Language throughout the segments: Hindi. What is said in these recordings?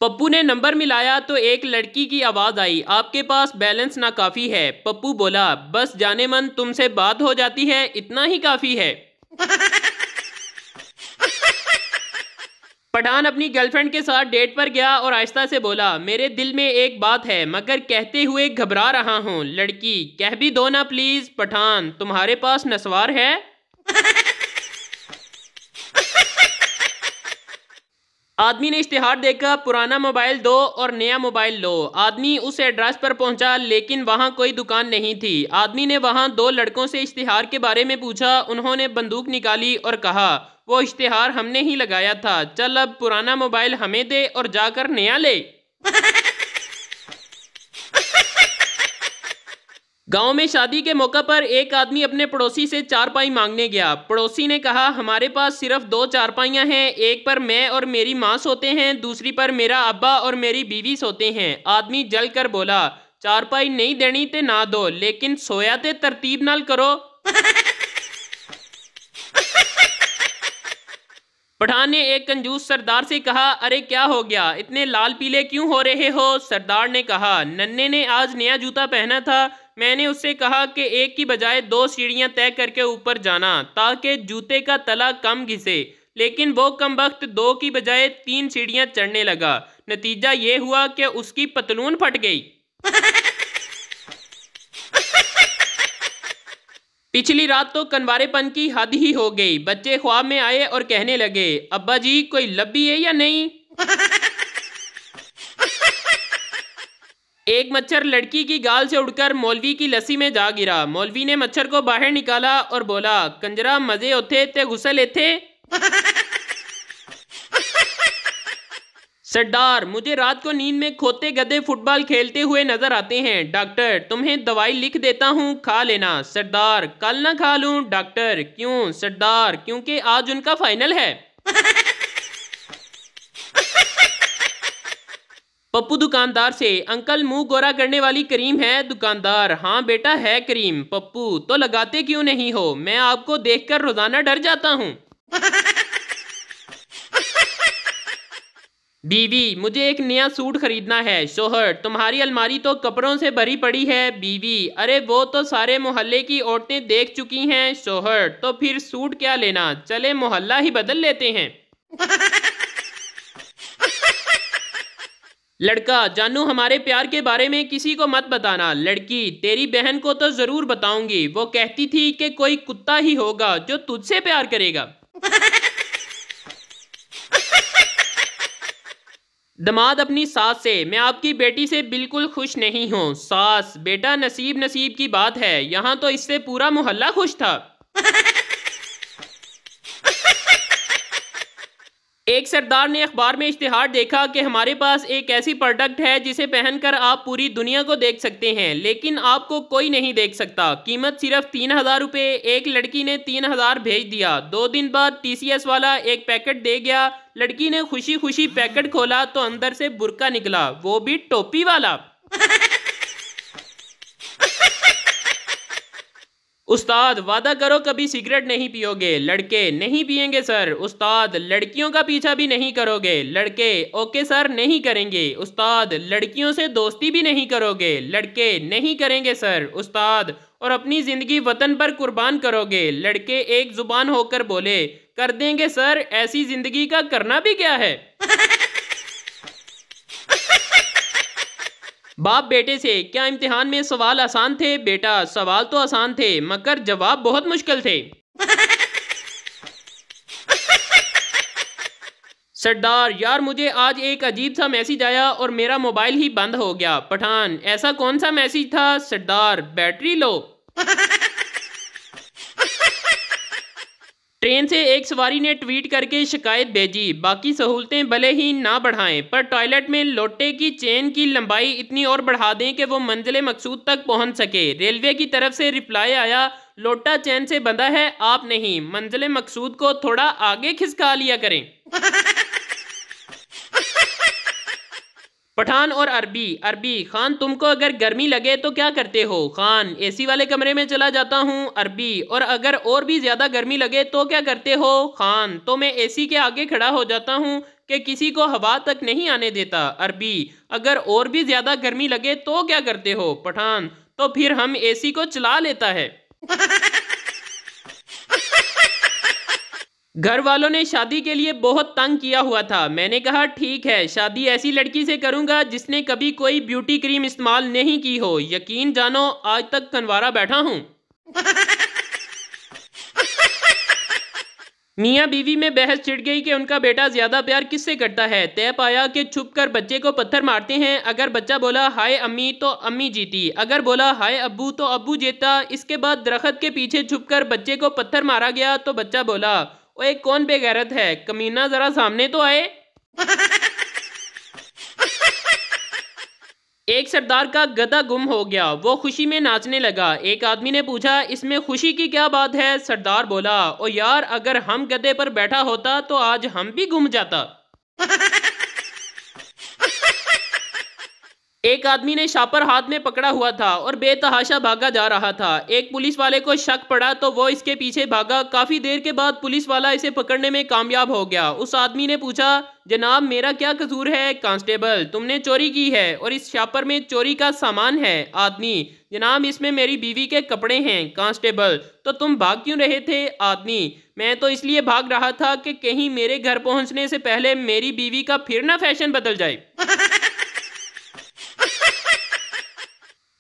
पप्पू ने नंबर मिलाया तो एक लड़की की आवाज आई, आपके पास बैलेंस ना काफी है। पप्पू बोला, बस जाने मन तुमसे बात हो जाती है, इतना ही काफी है। पठान अपनी गर्लफ्रेंड के साथ डेट पर गया और आहिस्ता से बोला, मेरे दिल में एक बात है मगर कहते हुए घबरा रहा हूँ। लड़की, कह भी दो ना प्लीज। पठान, तुम्हारे पास नस्वार है? आदमी ने इश्तिहार देखा, पुराना मोबाइल दो और नया मोबाइल लो। आदमी उस एड्रेस पर पहुंचा लेकिन वहां कोई दुकान नहीं थी। आदमी ने वहां दो लड़कों से इश्तिहार के बारे में पूछा। उन्होंने बंदूक निकाली और कहा, वो इश्तिहार हमने ही लगाया था, चल अब पुराना मोबाइल हमें दे और जाकर नया ले। गांव में शादी के मौका पर एक आदमी अपने पड़ोसी से चारपाई मांगने गया। पड़ोसी ने कहा, हमारे पास सिर्फ दो चारपाइयां हैं, एक पर मैं और मेरी माँ सोते हैं, दूसरी पर मेरा अब्बा और मेरी बीवी सोते हैं। आदमी जल कर बोला, चारपाई नहीं देनी ते ना दो, लेकिन सोया ते तरतीब नाल करो। पठान ने एक कंजूस सरदार से कहा, अरे क्या हो गया, इतने लाल पीले क्यों हो रहे हो? सरदार ने कहा, नन्हे ने आज नया जूता पहना था, मैंने उससे कहा कि एक की बजाय दो सीढ़ियां तय करके ऊपर जाना ताकि जूते का तला कम घिसे, लेकिन वो कमबख्त दो की बजाय 3 सीढ़ियां चढ़ने लगा। नतीजा ये हुआ कि उसकी पतलून फट गई। पिछली रात तो कनवारेपन की हद ही हो गई। बच्चे ख्वाब में आए और कहने लगे, अब्बा जी कोई लब्बी है या नहीं? एक मच्छर लड़की की गाल से उड़कर मौलवी की लस्सी में जा गिरा। मौलवी ने मच्छर को बाहर निकाला और बोला, कंजरा मजे होते ते गुस्से थे। सरदार, मुझे रात को नींद में खोते गधे फुटबॉल खेलते हुए नजर आते हैं। डॉक्टर, तुम्हें दवाई लिख देता हूँ, खा लेना। सरदार, कल ना खा लूं? डॉक्टर, क्यों? सरदार, क्योंकि आज उनका फाइनल है। पप्पू दुकानदार से, अंकल मुंह गोरा करने वाली क्रीम है? दुकानदार, हाँ बेटा है क्रीम। पप्पू, तो लगाते क्यों नहीं हो? मैं आपको देखकर रोजाना डर जाता हूँ। बीवी, मुझे एक नया सूट खरीदना है। शोहर, तुम्हारी अलमारी तो कपड़ों से भरी पड़ी है। बीवी, अरे वो तो सारे मोहल्ले की औरतें देख चुकी हैं। शोहर, तो फिर सूट क्या लेना, चले मोहल्ला ही बदल लेते हैं। लड़का, जानू हमारे प्यार के बारे में किसी को मत बताना। लड़की, तेरी बहन को तो जरूर बताऊंगी, वो कहती थी कि कोई कुत्ता ही होगा जो तुझसे प्यार करेगा। दामाद अपनी सास से, मैं आपकी बेटी से बिल्कुल खुश नहीं हूँ। सास, बेटा नसीब नसीब की बात है, यहाँ तो इससे पूरा मोहल्ला खुश था। एक सरदार ने अखबार में इश्तिहार देखा कि हमारे पास एक ऐसी प्रोडक्ट है जिसे पहनकर आप पूरी दुनिया को देख सकते हैं, लेकिन आपको कोई नहीं देख सकता। कीमत सिर्फ 3000 रुपये। एक लड़की ने 3000 भेज दिया। 2 दिन बाद TCS वाला एक पैकेट दे गया। लड़की ने खुशी खुशी पैकेट खोला तो अंदर से बुर्का निकला, वो भी टोपी वाला। उस्ताद, वादा करो कभी सिगरेट नहीं पियोगे। लड़के, नहीं पिएंगे सर। उस्ताद, लड़कियों का पीछा भी नहीं करोगे। लड़के, ओके सर, नहीं करेंगे। उस्ताद, लड़कियों से दोस्ती भी नहीं करोगे। लड़के, नहीं करेंगे सर। उस्ताद, और अपनी जिंदगी वतन पर कुर्बान करोगे। लड़के एक जुबान होकर बोले, कर देंगे सर, ऐसी जिंदगी का करना भी क्या है। बाप बेटे से, क्या इम्तिहान में सवाल आसान थे? बेटा, सवाल तो आसान थे मगर जवाब बहुत मुश्किल थे। सरदार, यार मुझे आज एक अजीब सा मैसेज आया और मेरा मोबाइल ही बंद हो गया। पठान, ऐसा कौन सा मैसेज था? सरदार, बैटरी लो। ट्रेन से एक सवारी ने ट्वीट करके शिकायत भेजी, बाकी सहूलतें भले ही ना बढ़ाएं पर टॉयलेट में लोटे की चेन की लंबाई इतनी और बढ़ा दें कि वो मंजिल मकसूद तक पहुंच सके। रेलवे की तरफ से रिप्लाई आया, लोटा चेन से बंधा है, आप नहीं, मंजिल मकसूद को थोड़ा आगे खिसका लिया करें। पठान और अरबी। अरबी, खान तुमको अगर गर्मी लगे तो क्या करते हो? खान, एसी वाले कमरे में चला जाता हूँ। अरबी, और अगर और भी ज्यादा गर्मी लगे तो क्या करते हो? खान, तो मैं एसी के आगे खड़ा हो जाता हूँ कि किसी को हवा तक नहीं आने देता। अरबी, अगर और भी ज्यादा गर्मी लगे तो क्या करते हो? पठान, तो फिर हम एसी को चला लेता है। घर वालों ने शादी के लिए बहुत तंग किया हुआ था। मैंने कहा ठीक है, शादी ऐसी लड़की से करूंगा जिसने कभी कोई ब्यूटी क्रीम इस्तेमाल नहीं की हो। यकीन जानो आज तक कनवारा बैठा हूं। मियाँ बीवी में बहस छिड़ गई कि उनका बेटा ज्यादा प्यार किससे करता है। तय पाया कि छुप कर बच्चे को पत्थर मारते हैं। अगर बच्चा बोला हाय अम्मी तो अम्मी जीती, अगर बोला हाय अब्बू तो अब्बू जीता। इसके बाद दरख्त के पीछे छुपकर बच्चे को पत्थर मारा गया तो बच्चा बोला ओए कौन बेगैरत है, कमीना जरा सामने तो आए। एक सरदार का गधा गुम हो गया, वो खुशी में नाचने लगा। एक आदमी ने पूछा इसमें खुशी की क्या बात है? सरदार बोला ओ यार, अगर हम गधे पर बैठा होता तो आज हम भी गुम जाता। एक आदमी ने शापर हाथ में पकड़ा हुआ था और बेतहाशा भागा जा रहा था। एक पुलिस वाले को शक पड़ा तो वो इसके पीछे भागा। काफी देर के बाद पुलिस वाला इसे पकड़ने में कामयाब हो गया। उस आदमी ने पूछा जनाब मेरा क्या कसूर है? कांस्टेबल, तुमने चोरी की है और इस शापर में चोरी का सामान है। आदमी, जनाब इसमें मेरी बीवी के कपड़े हैं। कांस्टेबल, तो तुम भाग क्यों रहे थे? आदमी, मैं तो इसलिए भाग रहा था कि कहीं मेरे घर पहुंचने से पहले मेरी बीवी का फिर ना फैशन बदल जाए।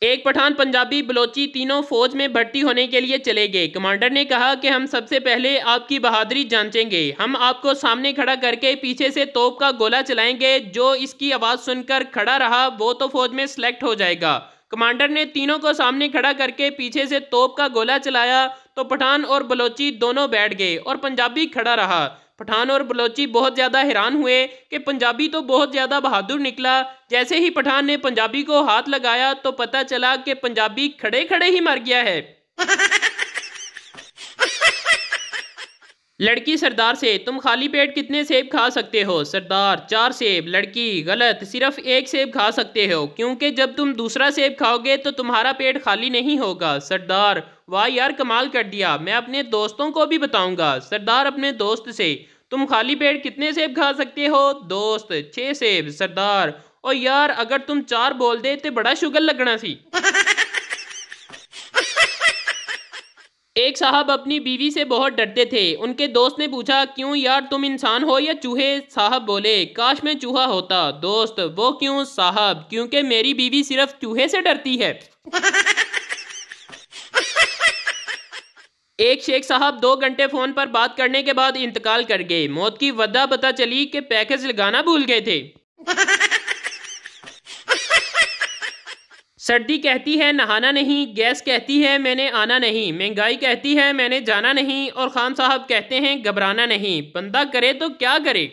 एक पठान, पंजाबी, बलोची तीनों फौज में भर्ती होने के लिए चले गए। कमांडर ने कहा कि हम सबसे पहले आपकी बहादुरी जांचेंगे। हम आपको सामने खड़ा करके पीछे से तोप का गोला चलाएंगे। जो इसकी आवाज़ सुनकर खड़ा रहा वो तो फौज में सिलेक्ट हो जाएगा। कमांडर ने तीनों को सामने खड़ा करके पीछे से तोप का गोला चलाया तो पठान और बलोची दोनों बैठ गए और पंजाबी खड़ा रहा। पठान और बलोची बहुत ज़्यादा हैरान हुए कि पंजाबी तो बहुत ज़्यादा बहादुर निकला। जैसे ही पठान ने पंजाबी को हाथ लगाया तो पता चला कि पंजाबी खड़े खड़े ही मर गया है। लड़की सरदार से, तुम खाली पेट कितने सेब खा सकते हो? सरदार, 4 सेब। लड़की, गलत, सिर्फ 1 सेब खा सकते हो, क्योंकि जब तुम दूसरा सेब खाओगे तो तुम्हारा पेट खाली नहीं होगा। सरदार, वाह यार कमाल कर दिया, मैं अपने दोस्तों को भी बताऊंगा। सरदार अपने दोस्त से, तुम खाली पेट कितने सेब खा सकते हो? दोस्त, 6 सेब। सरदार, ओ यार अगर तुम 4 बोल दे तो बड़ा शुगर लगना सी। एक साहब अपनी बीवी से बहुत डरते थे। उनके दोस्त ने पूछा क्यों यार, तुम इंसान हो या चूहे? साहब बोले काश मैं चूहा होता। दोस्त, वो क्यों? साहब, क्योंकि मेरी बीवी सिर्फ चूहे से डरती है। एक शेख साहब 2 घंटे फोन पर बात करने के बाद इंतकाल कर गए। मौत की वजह पता चली कि पैकेज लगाना भूल गए थे। सर्दी कहती है नहाना नहीं, गैस कहती है मैंने आना नहीं, महंगाई कहती है मैंने जाना नहीं और खान साहब कहते हैं घबराना नहीं। बंदा करे तो क्या करे।